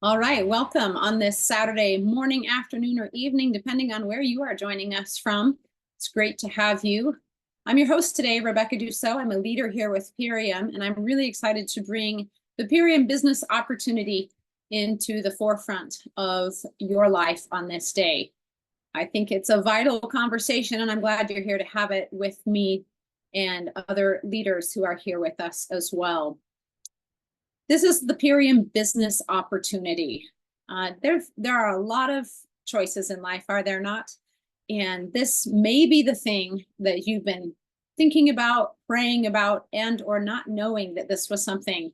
All right, welcome on this Saturday morning, afternoon, or evening, depending on where you are joining us from. It's great to have you. I'm your host today, Rebecca Dussault. I'm a leader here with Purium, and I'm really excited to bring the Purium business opportunity into the forefront of your life on this day. I think it's a vital conversation, and I'm glad you're here to have it with me and other leaders who are here with us as well. This is the Purium business opportunity. There are a lot of choices in life, are there not? And this may be the thing that you've been thinking about, praying about, and or not knowing that this was something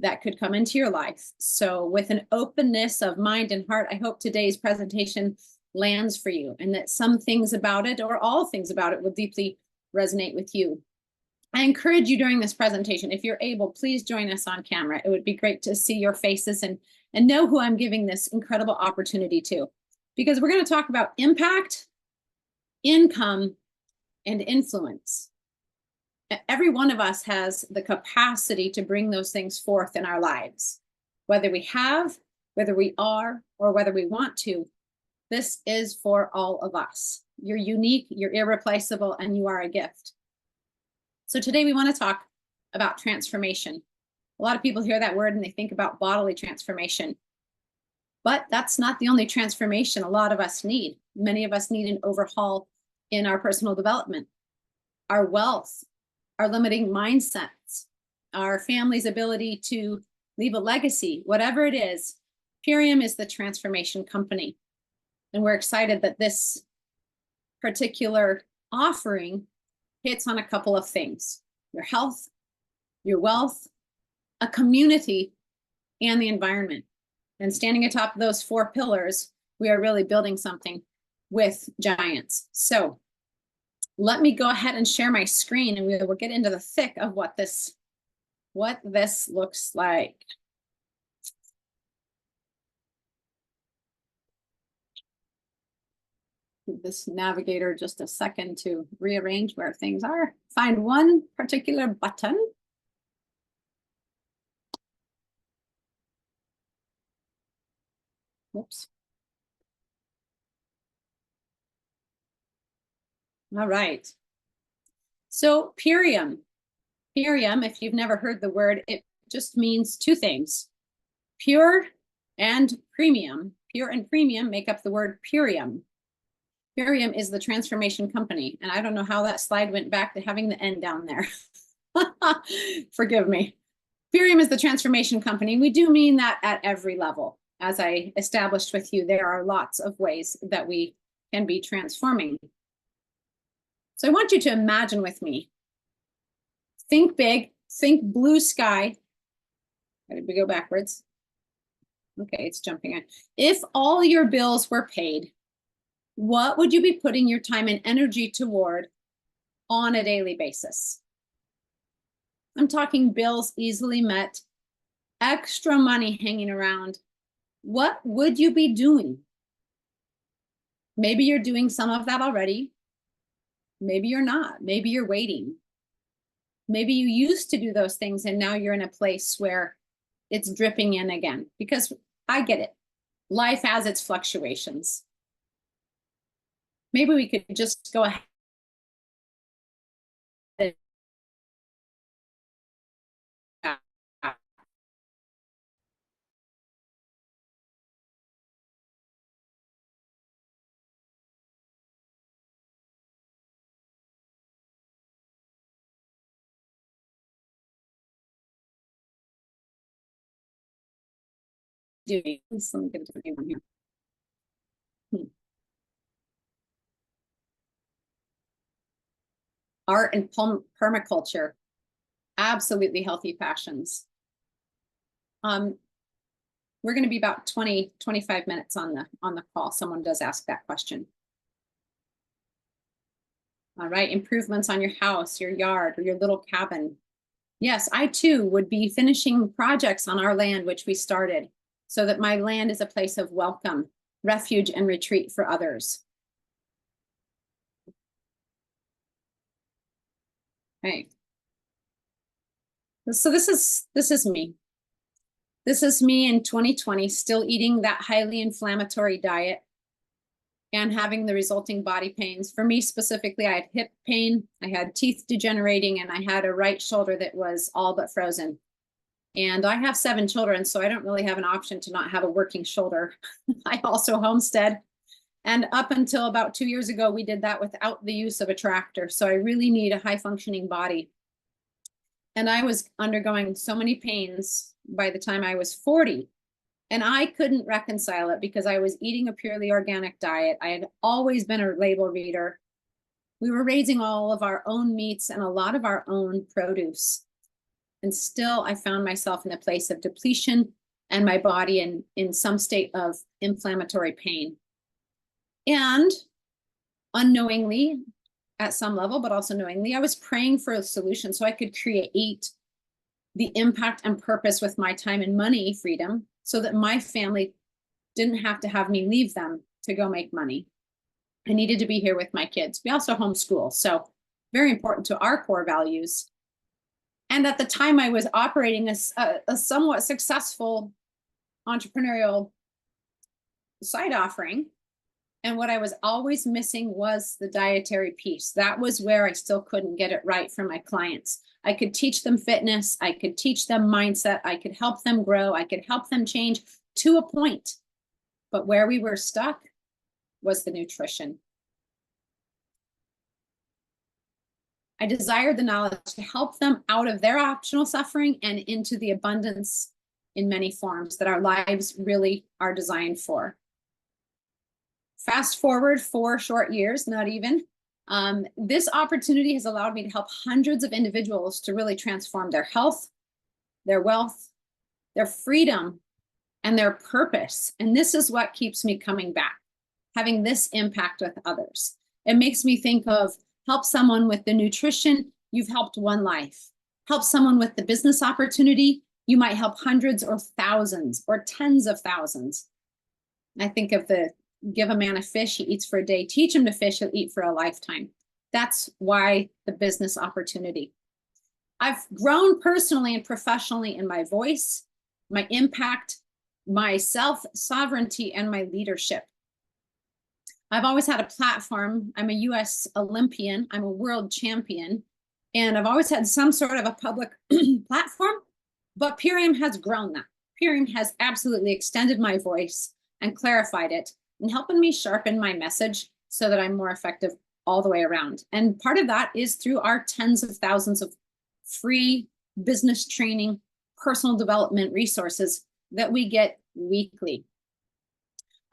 that could come into your life. So with an openness of mind and heart, I hope today's presentation lands for you and that some things about it or all things about it will deeply resonate with you. I encourage you during this presentation, if you're able, please join us on camera. It would be great to see your faces and know who I'm giving this incredible opportunity to, because we're going to talk about impact, income, and influence. Every one of us has the capacity to bring those things forth in our lives, whether we have, whether we are, or whether we want to. This is for all of us. You're unique, you're irreplaceable, and you are a gift. So today we want to talk about transformation. A lot of people hear that word and they think about bodily transformation. But that's not the only transformation a lot of us need. Many of us need an overhaul in our personal development, our wealth, our limiting mindsets, our family's ability to leave a legacy, whatever it is. Purium is the transformation company. And we're excited that this particular offering hits on a couple of things: your health, your wealth, a community, and the environment. And standing atop those four pillars, we are really building something with giants. So let me go ahead and share my screen and we will get into the thick of what this looks like. Give this navigator just a second to rearrange where things are. Find one particular button. Whoops. All right. So Purium, if you've never heard the word, it just means two things: pure and premium. Pure and premium make up the word Purium. Purium is the transformation company. And I don't know how that slide went back to having the N down there. Forgive me. Purium is the transformation company. We do mean that at every level. As I established with you, there are lots of ways that we can be transforming. So I want you to imagine with me. Think big, think blue sky. How did we go backwards? Okay, it's jumping on. If all your bills were paid, what would you be putting your time and energy toward on a daily basis? I'm talking bills easily met, extra money hanging around. What would you be doing? Maybe you're doing some of that already. Maybe you're not. Maybe you're waiting. Maybe you used to do those things and now you're in a place where it's dripping in again, because I get it. Life has its fluctuations. Maybe we could just go ahead and doing. Let me get a different one here. Art and permaculture, absolutely healthy passions. We're going to be about 25 minutes on the call. Someone does ask that question. All right, improvements on your house, your yard, or your little cabin. Yes, I too would be finishing projects on our land, which we started, so that my land is a place of welcome, refuge, and retreat for others. Okay. So this is me. This is me in 2020, still eating that highly inflammatory diet and having the resulting body pains. For me specifically, I had hip pain, I had teeth degenerating, and I had a right shoulder that was all but frozen. And I have 7 children, so I don't really have an option to not have a working shoulder. I also homestead. And up until about 2 years ago, we did that without the use of a tractor. So I really need a high functioning body. And I was undergoing so many pains by the time I was 40. And I couldn't reconcile it because I was eating a purely organic diet. I had always been a label reader. We were raising all of our own meats and a lot of our own produce. And still, I found myself in a place of depletion and my body in some state of inflammatory pain. And unknowingly, at some level, but also knowingly, I was praying for a solution so I could create the impact and purpose with my time and money freedom so that my family didn't have to have me leave them to go make money. I needed to be here with my kids. We also homeschool, so very important to our core values. And at the time, I was operating a somewhat successful entrepreneurial side offering. And what I was always missing was the dietary piece. That was where I still couldn't get it right for my clients. I could teach them fitness. I could teach them mindset. I could help them grow. I could help them change to a point. But where we were stuck was the nutrition. I desired the knowledge to help them out of their optional suffering and into the abundance in many forms that our lives really are designed for. Fast forward 4 short years, not even. This opportunity has allowed me to help hundreds of individuals to really transform their health, their wealth, their freedom, and their purpose. And this is what keeps me coming back, having this impact with others. It makes me think of help someone with the nutrition, you've helped one life. Help someone with the business opportunity, you might help hundreds or thousands or tens of thousands. I think of the give a man a fish, he eats for a day. Teach him to fish, he'll eat for a lifetime. That's why the business opportunity. I've grown personally and professionally in my voice, my impact, my self-sovereignty, and my leadership. I've always had a platform. I'm a US Olympian. I'm a world champion. And I've always had some sort of a public platform, but Purium has grown that. Purium has absolutely extended my voice and clarified it and helping me sharpen my message so that I'm more effective all the way around. And part of that is through our tens of thousands of free business training, personal development resources that we get weekly.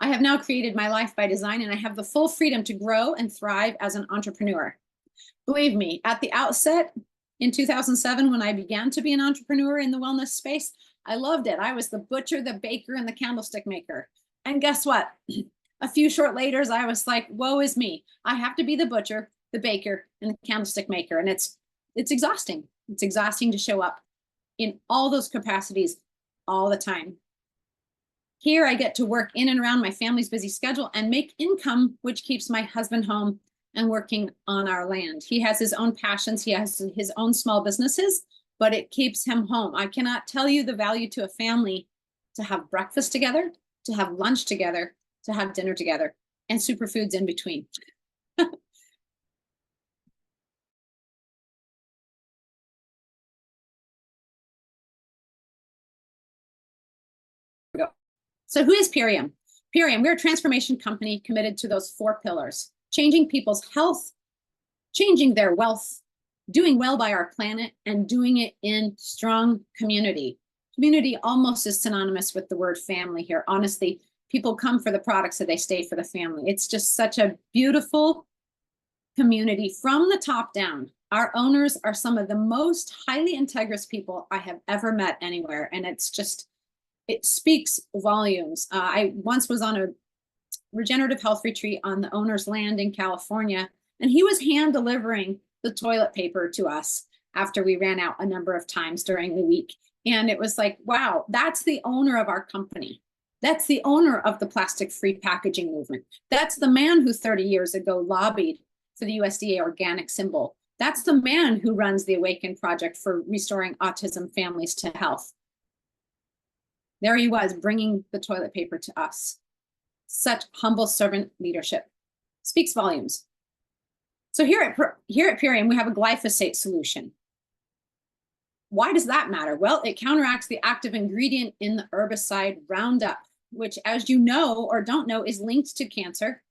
I have now created my life by design, and I have the full freedom to grow and thrive as an entrepreneur. Believe me, at the outset in 2007, when I began to be an entrepreneur in the wellness space, I loved it. I was the butcher, the baker, and the candlestick maker. And guess what? A few short later, I was like, woe is me. I have to be the butcher, the baker, and the candlestick maker. And it's exhausting. It's exhausting to show up in all those capacities all the time. Here, I get to work in and around my family's busy schedule and make income, which keeps my husband home and working on our land. He has his own passions. He has his own small businesses, but it keeps him home. I cannot tell you the value to a family to have breakfast together, to have lunch together, to have dinner together, and superfoods in between. So who is Purium? Purium, we're a transformation company committed to those 4 pillars: changing people's health, changing their wealth, doing well by our planet, and doing it in strong community. Community almost is synonymous with the word family here. Honestly, people come for the products so they stay for the family. It's just such a beautiful community from the top down. Our owners are some of the most highly integrous people I have ever met anywhere. And it's just, it speaks volumes. I once was on a regenerative health retreat on the owner's land in California, and he was hand delivering the toilet paper to us after we ran out a number of times during the week. And it was like, wow, that's the owner of our company. That's the owner of the plastic-free packaging movement. That's the man who 30 years ago lobbied for the USDA organic symbol. That's the man who runs the Awaken Project for restoring autism families to health. There he was, bringing the toilet paper to us. Such humble servant leadership. Speaks volumes. So here at Purium, we have a glyphosate solution. Why does that matter? Well, it counteracts the active ingredient in the herbicide Roundup, which, as you know or don't know, is linked to cancer,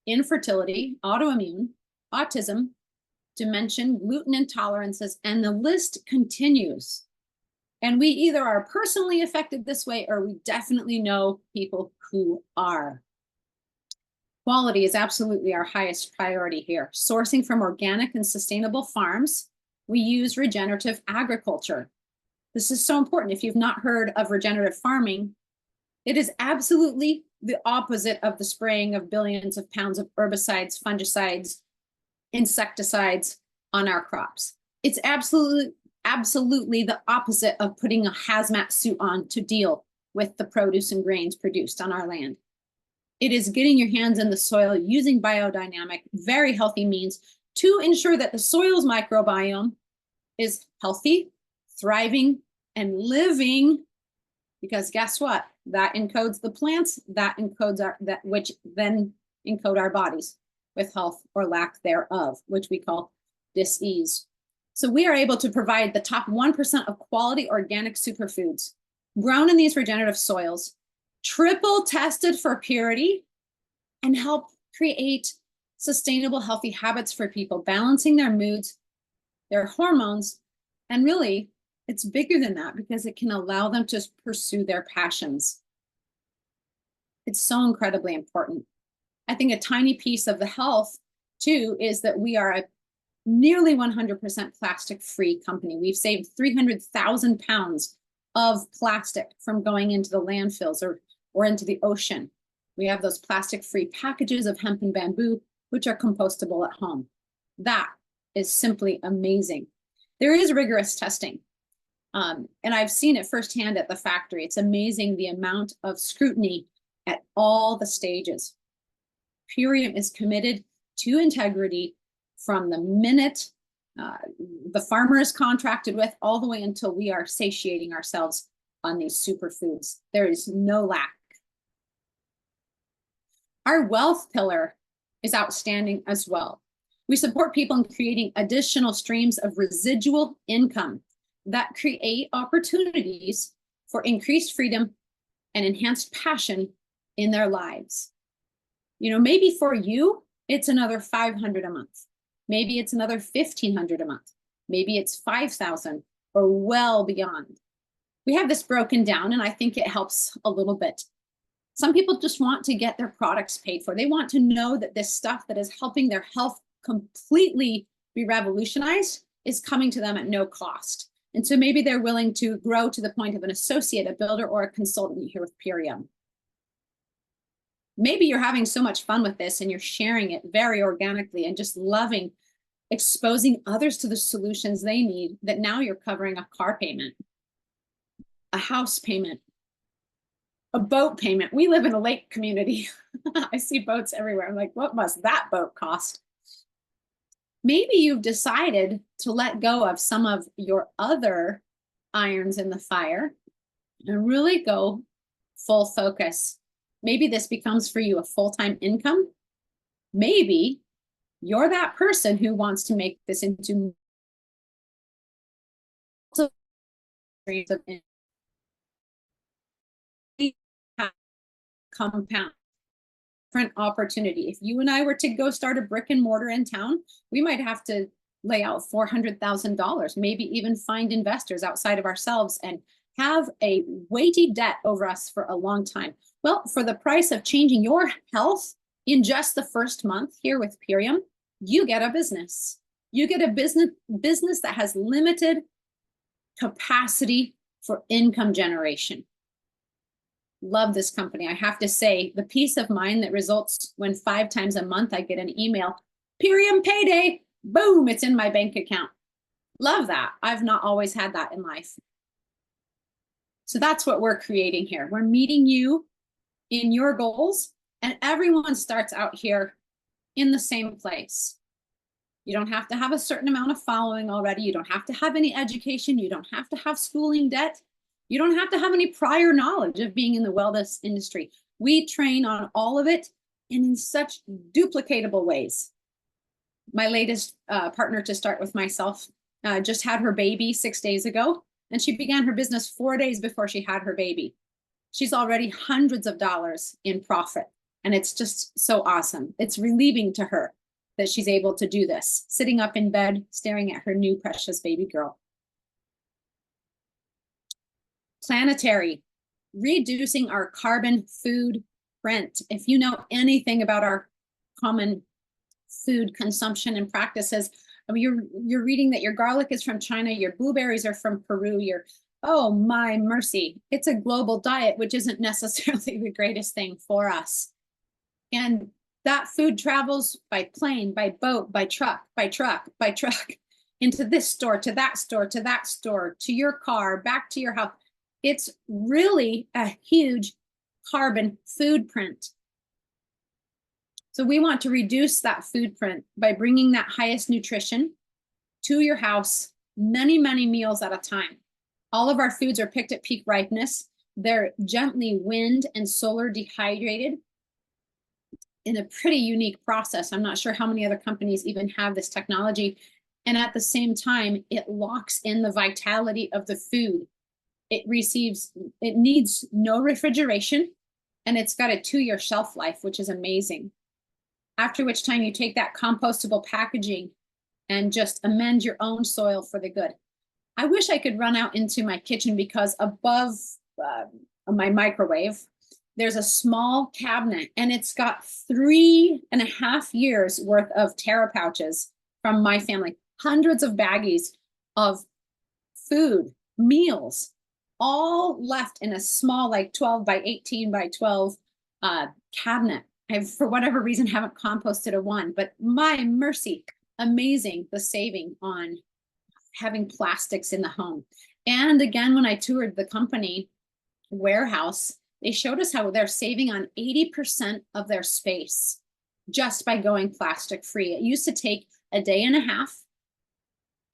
infertility, autoimmune, autism, dementia, gluten intolerances, and the list continues. And we either are personally affected this way, or we definitely know people who are. Quality is absolutely our highest priority here. Sourcing from organic and sustainable farms, we use regenerative agriculture. This is so important. If you've not heard of regenerative farming, it is absolutely the opposite of the spraying of billions of pounds of herbicides, fungicides, insecticides on our crops. It's absolutely the opposite of putting a hazmat suit on to deal with the produce and grains produced on our land. It is getting your hands in the soil using biodynamic, very healthy means to ensure that the soil's microbiome is healthy, thriving, and living. Because guess what? That encodes the plants, that encodes which then encode our bodies with health or lack thereof, which we call dis-ease. So we are able to provide the top 1% of quality organic superfoods grown in these regenerative soils, triple tested for purity, and help create sustainable, healthy habits for people, balancing their moods, their hormones, and really, it's bigger than that because it can allow them to pursue their passions. It's so incredibly important. I think a tiny piece of the health, too, is that we are a nearly 100% plastic-free company. We've saved 300,000 pounds of plastic from going into the landfills or into the ocean. We have those plastic-free packages of hemp and bamboo, which are compostable at home. That is simply amazing. There is rigorous testing, and I've seen it firsthand at the factory. It's amazing the amount of scrutiny at all the stages. Purium is committed to integrity from the minute the farmer is contracted with all the way until we are satiating ourselves on these superfoods. There is no lack. Our wealth pillar is outstanding as well. We support people in creating additional streams of residual income that create opportunities for increased freedom and enhanced passion in their lives. You know, maybe for you, it's another $500 a month. Maybe it's another $1,500 a month. Maybe it's $5,000 or well beyond. We have this broken down, and I think it helps a little bit. Some people just want to get their products paid for. They want to know that this stuff that is helping their health completely be revolutionized is coming to them at no cost. And so maybe they're willing to grow to the point of an associate, a builder, or a consultant here with Purium. Maybe you're having so much fun with this and you're sharing it very organically and just loving exposing others to the solutions they need, that now you're covering a car payment, a house payment, a boat payment. We live in a lake community. I see boats everywhere. I'm like, what must that boat cost? Maybe you've decided to let go of some of your other irons in the fire and really go full focus. Maybe this becomes for you a full-time income. Maybe you're that person who wants to make this into compound different opportunity. If you and I were to go start a brick and mortar in town, we might have to lay out $400,000, maybe even find investors outside of ourselves and have a weighty debt over us for a long time. Well, for the price of changing your health in just the first month here with Purium, you get a business. You get a business that has limited capacity for income generation. Love this company. I have to say, the peace of mind that results when 5 times a month I get an email, Purium payday, boom, it's in my bank account. Love that. I've not always had that in life. So that's what we're creating here. We're meeting you in your goals, and everyone starts out here in the same place. You don't have to have a certain amount of following already. You don't have to have any education. You don't have to have schooling debt. You don't have to have any prior knowledge of being in the wellness industry. We train on all of it and in such duplicatable ways. My latest partner, to start with myself, just had her baby 6 days ago, and she began her business 4 days before she had her baby. She's already hundreds of dollars in profit, and it's just so awesome. It's relieving to her that she's able to do this, sitting up in bed, staring at her new precious baby girl. Planetary, reducing our carbon footprint. If you know anything about our common food consumption and practices, I mean, you're reading that your garlic is from China, your blueberries are from Peru, oh my mercy, it's a global diet, which isn't necessarily the greatest thing for us. And that food travels by plane, by boat, by truck, into this store, to that store, to that store, to your car, back to your house. It's really a huge carbon footprint. So we want to reduce that footprint by bringing that highest nutrition to your house, many, many meals at a time. All of our foods are picked at peak ripeness. They're gently wind and solar dehydrated in a pretty unique process. I'm not sure how many other companies even have this technology. And at the same time, it locks in the vitality of the food. It needs no refrigeration, and it's got a 2-year shelf life, which is amazing. After which time you take that compostable packaging and just amend your own soil for the good. I wish I could run out into my kitchen, because above my microwave, there's a small cabinet, and it's got 3.5 years worth of Terra pouches from my family, hundreds of baggies of food, meals, all left in a small, like 12 by 18 by 12 cabinet. I, for whatever reason, haven't composted a one, but my mercy, amazing the saving on having plastics in the home. And again, when I toured the company warehouse, they showed us how they're saving on 80% of their space just by going plastic free. It used to take a day and a half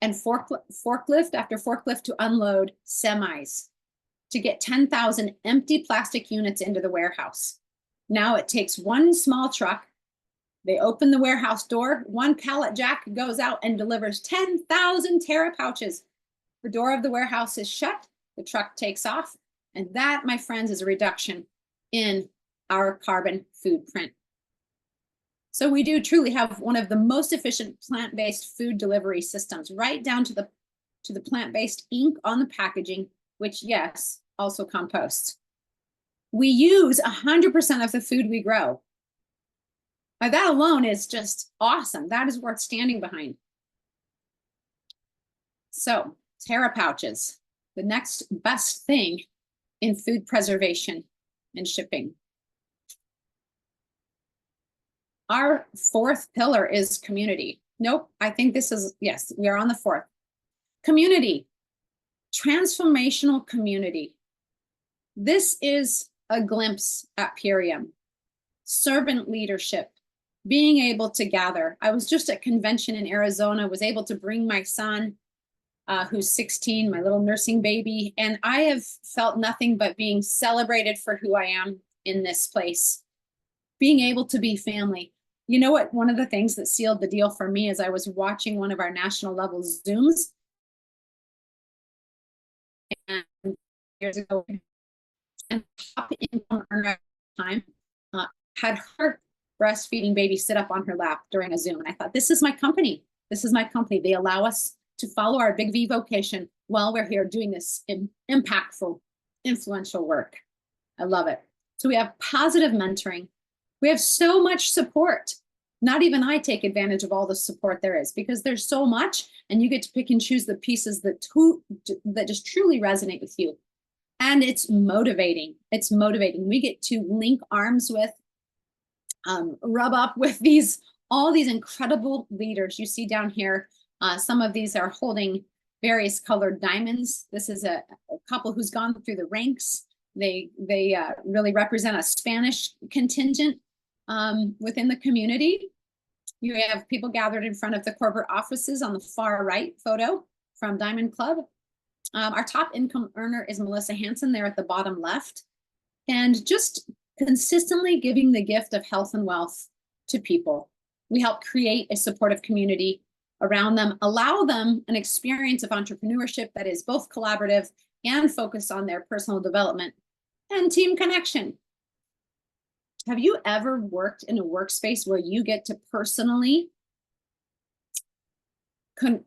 and forklift after forklift to unload semis to get 10,000 empty plastic units into the warehouse. Now it takes one small truck. They open the warehouse door, one pallet jack goes out and delivers 10,000 Terra pouches. The door of the warehouse is shut, the truck takes off, and that, my friends, is a reduction in our carbon footprint. So we do truly have one of the most efficient plant-based food delivery systems, right down to the plant-based ink on the packaging, which, yes, also composts. We use 100% of the food we grow. Now, that alone is just awesome. That is worth standing behind. So, Terra pouches, the next best thing in food preservation and shipping. Our fourth pillar is community. Nope, I think this is, yes, we are on the fourth. Community, transformational community. This is a glimpse at Purium. Servant leadership, being able to gather. I was just at convention in Arizona, was able to bring my son, who's 16, my little nursing baby, and I have felt nothing but being celebrated for who I am in this place. Being able to be family. You know what? One of the things that sealed the deal for me is I was watching one of our national level Zooms. And years ago, and top income earner time had her breastfeeding baby sit up on her lap during a Zoom. And I thought, this is my company. This is my company. They allow us to follow our big V vocation while we're here doing this impactful, influential work. I love it. So we have positive mentoring. We have so much support. Not even I take advantage of all the support there is, because there's so much, and you get to pick and choose the pieces that just truly resonate with you. And it's motivating. It's motivating. We get to link arms with, rub up with all these incredible leaders you see down here. Some of these are holding various colored diamonds. This is a couple who's gone through the ranks. They really represent a Spanish contingent within the community. You have people gathered in front of the corporate offices on the far right photo from Diamond Club. Our top income earner is Melissa Hansen there at the bottom left. And just consistently giving the gift of health and wealth to people. We help create a supportive community around them, allow them an experience of entrepreneurship that is both collaborative and focused on their personal development and team connection. Have you ever worked in a workspace where you get to personally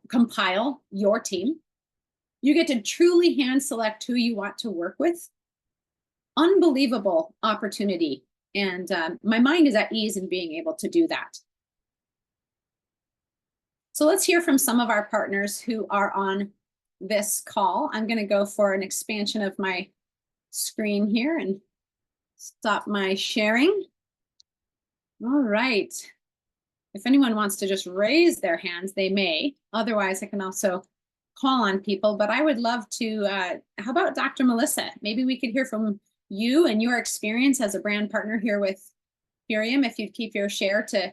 compile your team? You get to truly hand select who you want to work with. Unbelievable opportunity. And my mind is at ease in being able to do that. So let's hear from some of our partners who are on this call. I'm going to go for an expansion of my screen here and stop my sharing. All right. If anyone wants to just raise their hands, they may. Otherwise, I can also call on people. But I would love to, how about Dr. Melissa? Maybe we could hear from you and your experience as a brand partner here with Purium, if you'd keep your share to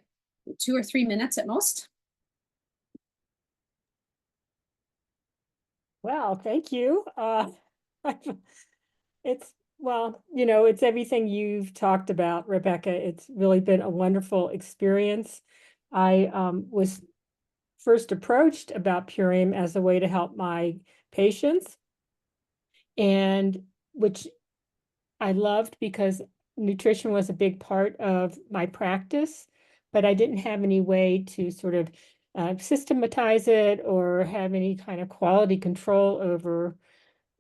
2 or 3 minutes at most. Well, thank you. Well, you know, it's everything you've talked about, Rebecca. It's really been a wonderful experience. I was first approached about Purium as a way to help my patients, and which I loved because nutrition was a big part of my practice, but I didn't have any way to sort of systematize it or have any kind of quality control over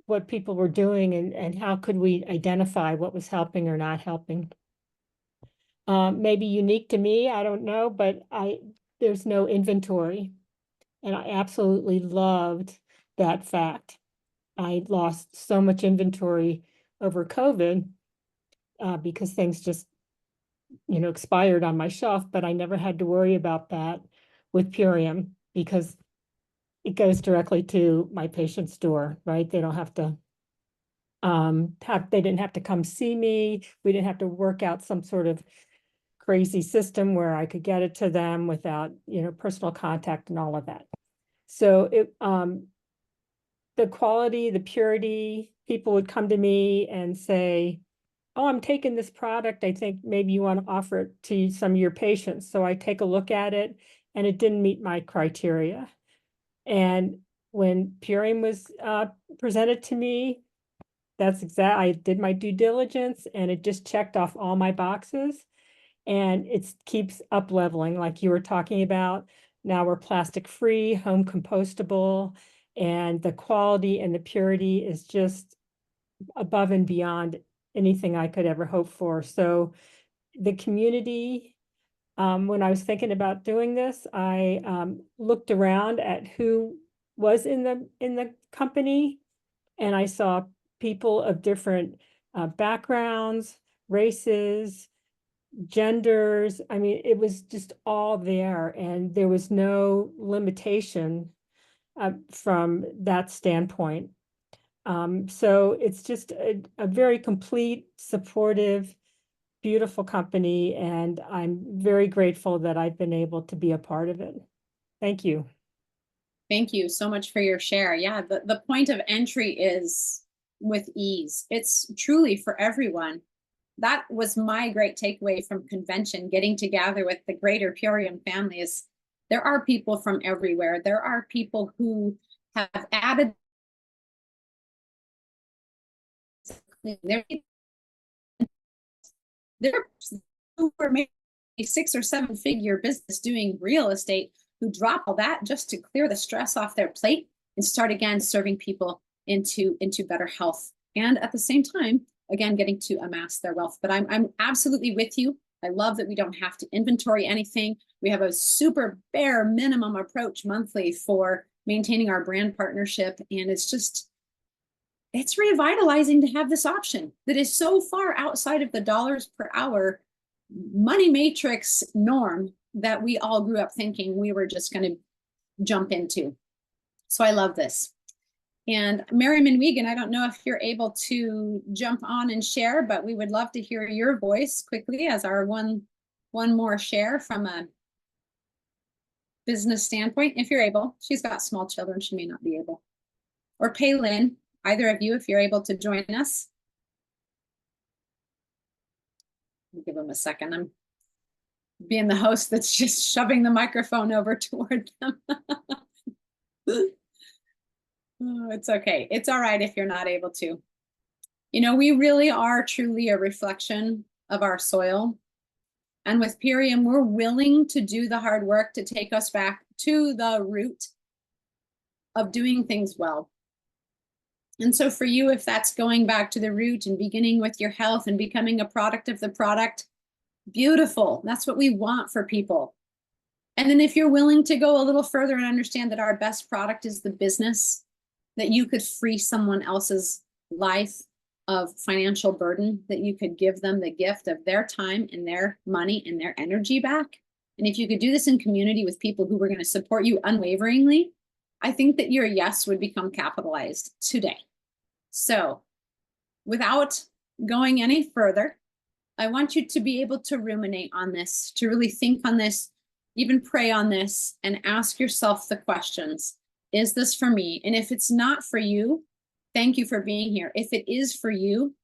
what people were doing and how could we identify what was helping or not helping. Maybe unique to me, I don't know, but there's no inventory. And I absolutely loved that fact. I lost so much inventory over COVID because things just, you know, expired on my shelf, but I never had to worry about that with Purium because it goes directly to my patient's door, right? They don't have to they didn't have to come see me. We didn't have to work out some sort of crazy system where I could get it to them without, you know, personal contact and all of that. So the quality, the purity, people would come to me and say, oh, I'm taking this product. I think maybe you want to offer it to some of your patients. So I take a look at it and it didn't meet my criteria. And when Purium was presented to me, I did my due diligence and it just checked off all my boxes, and it keeps up leveling like you were talking about. Now we're plastic free, home compostable, and the quality and the purity is just above and beyond anything I could ever hope for. So the community, when I was thinking about doing this, I looked around at who was in the company, and I saw people of different backgrounds, races, genders. I mean, it was just all there, and there was no limitation from that standpoint. So it's just a very complete, supportive, beautiful company, and I'm very grateful that I've been able to be a part of it. Thank you. Thank you so much for your share. Yeah, the point of entry is with ease. It's truly for everyone. That was my great takeaway from convention, getting together with the greater Purium family. Is there are people from everywhere. There are people who have added there who were maybe a 6 or 7 figure business doing real estate, who drop all that just to clear the stress off their plate and start again serving people into better health, and at the same time again getting to amass their wealth. But I'm absolutely with you. I love that we don't have to inventory anything. We have a super bare minimum approach monthly for maintaining our brand partnership, and it's revitalizing to have this option that is so far outside of the dollars per hour money matrix norm that we all grew up thinking we were just going to jump into. So I love this. And Mary Manwegan, I don't know if you're able to jump on and share, but we would love to hear your voice quickly as our one more share from a business standpoint, if you're able. She's got small children, she may not be able. or Paylin, either of you, if you're able to join us. I'll give them a second. I'm being the host that's just shoving the microphone over toward them. Oh, it's okay. It's all right if you're not able to. You know, we really are truly a reflection of our soil. And with Purium, we're willing to do the hard work to take us back to the root of doing things well. And so for you, if that's going back to the root and beginning with your health and becoming a product of the product, beautiful. That's what we want for people. And then if you're willing to go a little further and understand that our best product is the business, that you could free someone else's life of financial burden, that you could give them the gift of their time and their money and their energy back. And if you could do this in community with people who were going to support you unwaveringly, I think that your yes would become capitalized today. So without going any further, I want you to be able to ruminate on this, to really think on this, even pray on this, and ask yourself the questions. Is this for me? And if it's not for you, thank you for being here. If it is for you,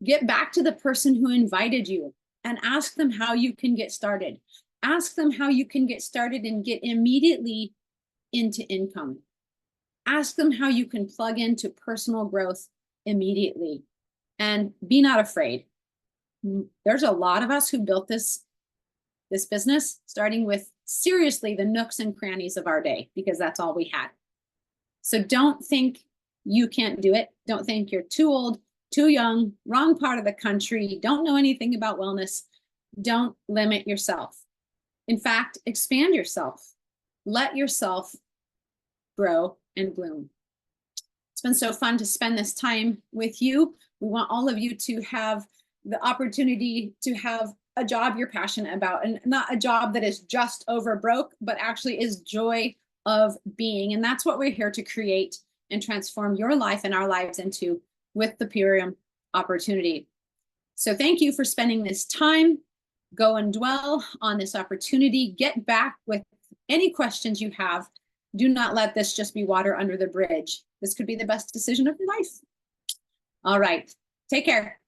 get back to the person who invited you and ask them how you can get started. Ask them how you can get started and get immediately into income. Ask them how you can plug into personal growth immediately. And be not afraid. There's a lot of us who built this business, starting with seriously the nooks and crannies of our day, because that's all we had. So don't think you can't do it. Don't think you're too old, too young, wrong part of the country, don't know anything about wellness. Don't limit yourself. In fact, expand yourself. Let yourself grow and bloom. It's been so fun to spend this time with you. We want all of you to have the opportunity to have a job you're passionate about, and not a job that is just over broke, but actually is joy of being. And that's what we're here to create and transform your life and our lives into with the Purium opportunity. So thank you for spending this time. Go and dwell on this opportunity. Get back with any questions you have. Do not let this just be water under the bridge. This could be the best decision of your life. All right. Take care.